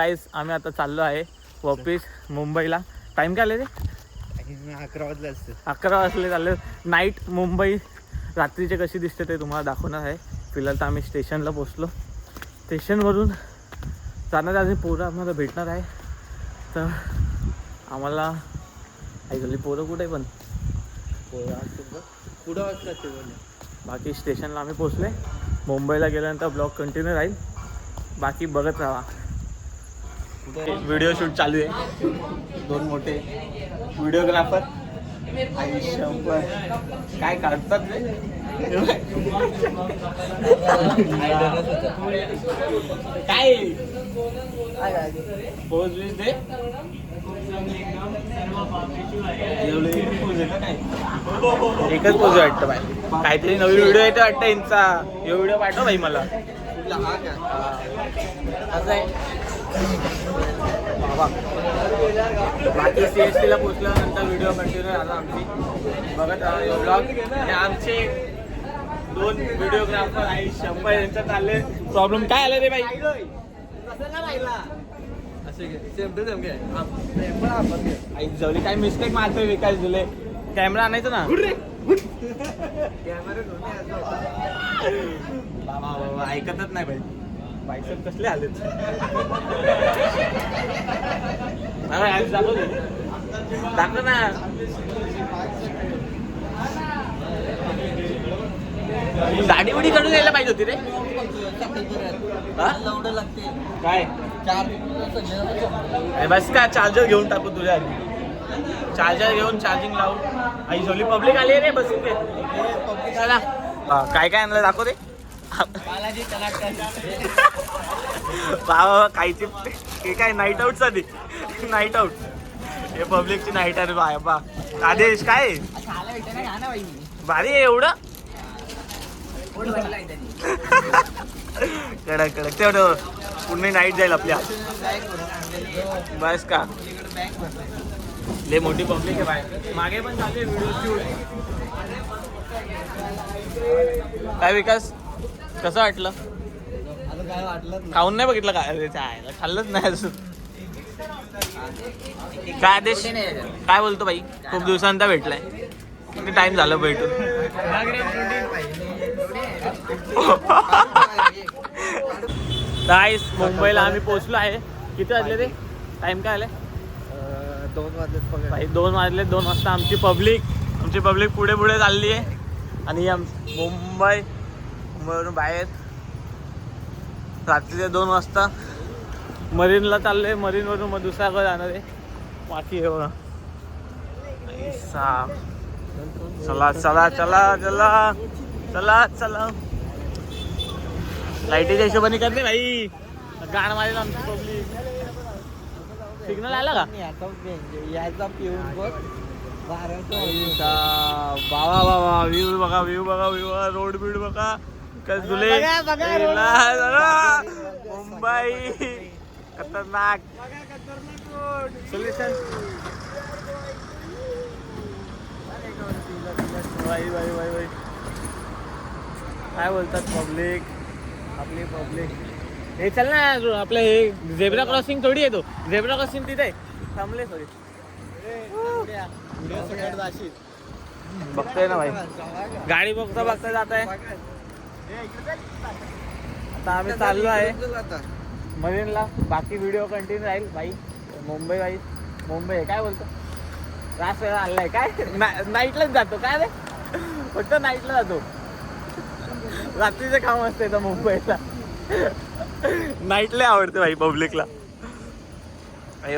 गाईस आम्ही आता चाललो आहे वापिस मुंबईला. टाइम काय आले रे? 11 वाजले असते. 11 वाजले चालले. नाईट मुंबई रात्रीचे कशी दिसते ते तुम्हाला दाखवणार आहे. फिलहाल तर आम्ही स्टेशनला पोचलो. स्टेशनवरून जाणार आधी पोरं आम्हाला भेटणार आहे. तर आम्हाला ऐकली पोरं कुठे पण पुढं वाजतात ते बोलले. बाकी स्टेशनला आम्ही पोचले. मुंबईला गेल्यानंतर ब्लॉग कंटिन्यू राहील. बाकी बघत राहा. व्हिडिओ शूट चालू आहे. 2 मोठे व्हिडिओग्राफर काय काढतात रे. काय पोज बिज दे. एकच पोज वाटतं बाई. काहीतरी नवी व्हिडिओ येते वाटतं यांचा. हे व्हिडिओ पाठव भाई मला. असं आहे बाकी CST ला पोचल्यानंतर व्हिडिओ कंटिन्यू झाला आमची. बघत राहा ब्लॉग. आणि आमचे 2 व्हिडिओग्राफर आहे 100 यांचा चालले. प्रॉब्लेम काय आला रे बाई? आई जवळी काय मिस्टेक मारतोय विकास दिले. कॅमेरा आणायचं ना. बाबा ऐकतच नाही भाई. बाईसप कसले आलेत. दाखव ना. गाडी उडी काढून यायला पाहिजे होती रे. काय बस का चार्जर घेऊन टाकू तुझ्या आधी. चार्जर घेऊन चार्जिंग लावू. आई झोली पब्लिक आली रे बसून ते. चला काय काय आणलं दाखव रे. बाबा कायची हे काय नाईट आउट साठी. नाईट आउट हे पब्लिकची नाईट आहे बा. आदेश काय भारी आहे एवढं. कडक कडक तेवढं पुणे नाईट जाईल आपल्या. बस का लय मोठी पब्लिक आहे बाहेर. मागे पण चालू आहे व्हिडिओ शूट. काय विकास कसं वाटलं? काय वाटलं खाऊन नाही बघितलं काय खाल्लंच नाही अजून. काय आदेश काय बोलतो बाई? खूप दिवसांचा भेटलाय. किती टाइम झालं भेटून. गाईस मुंबईला आम्ही पोहोचलो आहे. किती वाजले रे? टाइम काय आलाय? 2 वाजले भाई 2 वाजले. 2 वाजता आमची पब्लिक पुढे पुढे चालली आहे. आणि मुंबईवरून बाहेर रात्रीचे 2 वाजता मरीनला चाललोय. मरीनवरून मग दुसऱ्याकडे जाणार आहे. बाकी हे बघा. चला चला चला चला चला चला. लाईटीच्या हिशोबाने करते भाई. गाण मारेल आमची पब्लिक. सिग्नल आला का? यायचा पिऊन बघ. बाबा बाबा व्ह्यू बघा. व्ह्यू बघा. रोड बीड बघा. कसले मुंबई खतरनाक. सोल्युशन काय बोलतात पब्लिक. आपली पब्लिक हे चल ना. आपलं हे झेब्रा क्रॉसिंग थोडी येतो. झेब्रा क्रॉसिंग तिथे आहे. थांबले थोडी. बघतोय ना भाई. गाडी बघता जात आहे. आता आम्ही चाललो आहे मरीनला. बाकी व्हिडिओ कंटिन्यू राहील भाई. मुंबई आहे काय बोलतो. रास वेळा आलाय काय. नाईटलाच जातो काय रे. फक्त नाईटला जातो. रात्रीचं काम असतं इथं मुंबईला. नाईटला आवडते भाई पब्लिकला. भाई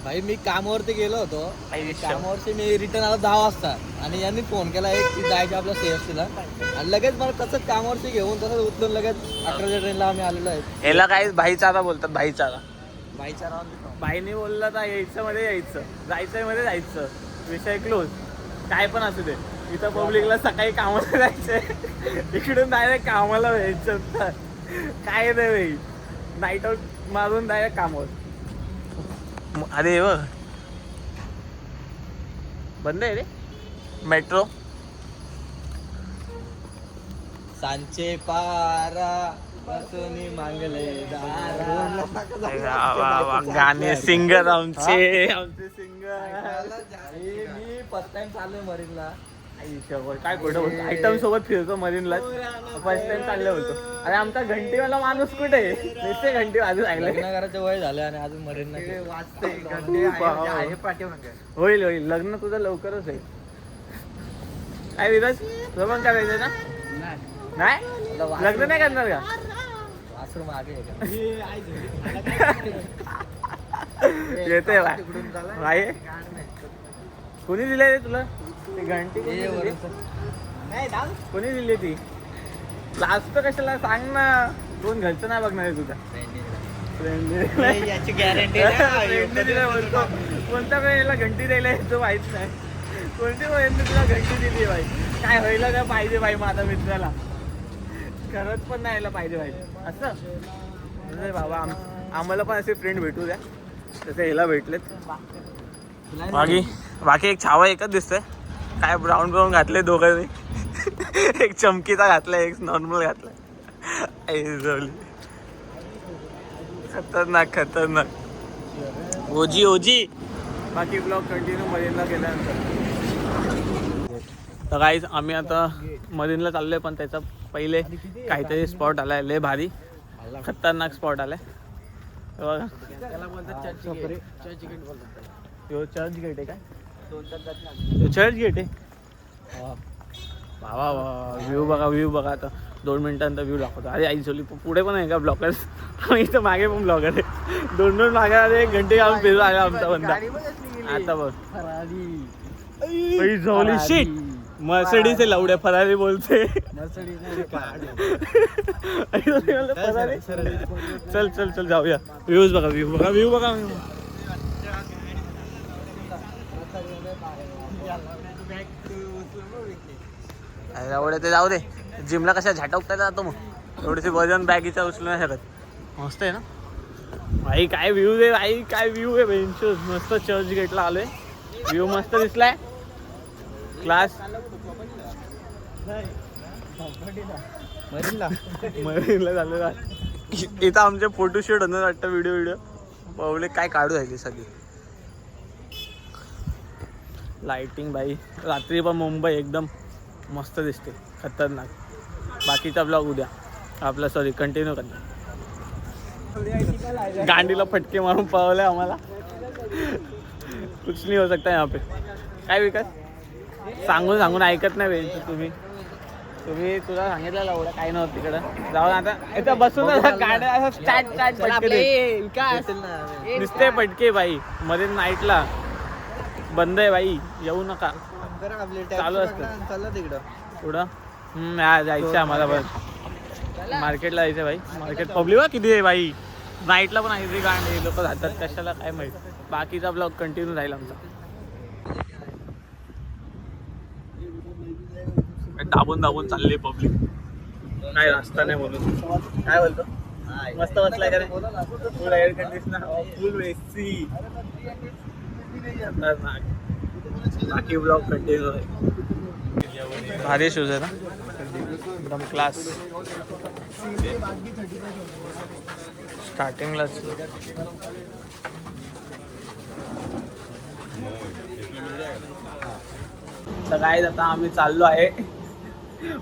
भाई मी कामावरती गेलो होतो. कामावरती मी रिटर्न आला 10 वाजता. आणि यांनी फोन केला की जायचं आपल्या CST ला. आणि लगेच मला तसंच कामावरती घेऊन तसंच उतरून लगेच 11च्या ट्रेनला आम्ही आलेलो आहे. याला काय भाईचारा बोलतात. भाईचारा बाईने बोललं तर यायचं मध्ये यायचं. जायचंय मध्ये जायचं. विषय क्लोज. काय पण असू दे. इथं पब्लिकला सकाळी कामाला जायचंय. इकडून डायरेक्ट कामाला यायचं. काय रे भाई. नाईट आउट मारून डायरेक्ट कामावर. अरे बंद आहे रे मेट्रो. सांचे पारा वासनी मागले गाणे सिंगर आमचे सिंगर. मी फर्स्ट टाइम चाललोय मरीनला. काय कुठं आयटम सोबत फिरतो मरीनला. फर्स्ट टाइम चाललं होतो. अरे आमचा घंटीवाला माणूस कुठे नुसते घंटी वाजू लागले. लग्नाचं वय झालं आणि अजून मरीनला होईल होईल लग्न तुझं लवकरच आहे. काय विराज तुझं पण करायचं ना? नाही लग्न नाही करणार का? वासरू मागे येते भाई. कोणी दिले रे तुला ती घंटी? कोणी दिली ती? लास्ट कशाला सांग ना. कोण घरचं नाही बघणार आहे तुझ्या? याची गॅरंटी बोलतो कोणत्या वेळेला घंटी द्यायला येतो माहित नाही. कोणती वेळेला तुला घंटी दिली बाई? काय व्हायला काय पाहिजे बाई माझ्या मित्राला? करत पण नाही यायला पाहिजे बाई असं. बाबा आम्हाला पण असे फ्रेंड भेटू द्या तसे ह्याला भेटलेत. बाकी एक छावा एकच दिसतोय. काय ब्राऊन ब्राऊन घातले दोघांनी. एक चमकीचा घातलाय एक नॉर्मल घातलाय. खतरनाक खतरनाक ओजी ओजी. बाकी ब्लॉग कंटिन्यू मरीनला गेल्यानंतर. तर गाईज आम्ही आता मरीनला चाललोय पण त्याचा पहिले काहीतरी स्पॉट आलाय लय भारी खतरनाक स्पॉट आलाय. बघा चर्च गेट आहे काय? चर्च गेट आहे. वा व्ह्यू बघा आता 2 मिनिटांचा व्ह्यू दाखवतो. अरे आई सोली पुढे पण आहे का ब्लॉगर्स? इथं मागे पण ब्लॉगर आहे. 2 मागे आले 1 घंटे घालून फिरू आला आमचा बंदा. आता बघ झोली शीट मर्सिडीज आहे लवड्या फरारी बोलते. चल चल चल जाऊया. व्ह्यूज बघा व्ह्यू बघा. एवढे ते जाऊ दे. जिमला कशा झटाकता जातो मग एवढीशी वजन बॅगीचा उचलू नाही शकत. मस्त आहे ना भाई. काय व्ह्यू आहे भाई. काय व्ह्यू आहे बेंचोस. मस्त चर्च गेटला आलोय. व्ह्यू मस्त दिसलाय क्लास. मरीनला झालेला इथं आमचे फोटोशूट होणार वाटतं. व्हिडिओ पावले काय काढू राहिली सगळी. लाइटिंग भाई रात्री पण मुंबई एकदम मस्त दिसते खतरनाक. बाकीचा ब्लॉग उद्या आपला कंटिन्यू करणार. गांडीला फटके मारून पळवले आम्हाला. कुछ नाही हो सकता यहाँ पे. काय विकास सांगून ऐकत नाही बेंच. तुम्ही तुला सांगितलं एवढं काय नव्हतं तिकडं जाऊन. आता इथं बसून गाड्या असं स्टार्ट फटके दिसते फटके भाई. मध्ये नाईटला बंद आहे भाई. येऊ नका. चालू असतं तिकडं पुढं. जायचं आम्हाला पण मार्केटला जायचं भाई. मार्केट पब्लिक वा किती आहे भाई. नाईटला पण आहे गाडी लोक जातात कशाला काय माहित. बाकीचा ब्लॉग कंटिन्यू राहील आमचा. दाबून चालले पब्लिक. काय रस्ता नाही बोलून. काय बोलतो मस्त बसलाय का रे. Full air conditioner full AC. बाकी ब्लॉग कंटिन्यू आहे. भारी शूज आहे ना एकदम क्लास. स्टार्टिंगलाच तर काय आता आम्ही चाललो आहे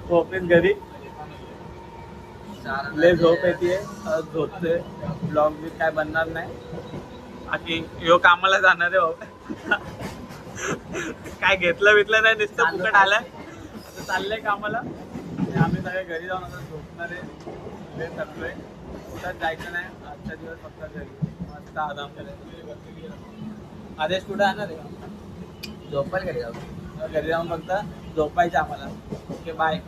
झोपेत घरी. लय झोप येते झोपते. ब्लॉग बी काय बनणार नाही. बाकी यो कामाला जाणार आहे. काय घेतलं नाही नुसतं फुकट आलंय. आता चाललंय कामाला. आम्ही सगळे घरी जाऊन आता झोपणार आहे. लय थकलोय. कुठं जायचं नाही आजचा दिवस फक्त घरी मस्त आराम करायचा. आदेश कुठं जाणार आहे? झोपायला घरी जाऊ. घरी जाऊन फक्त झोपायचं आम्हाला. Okay bye.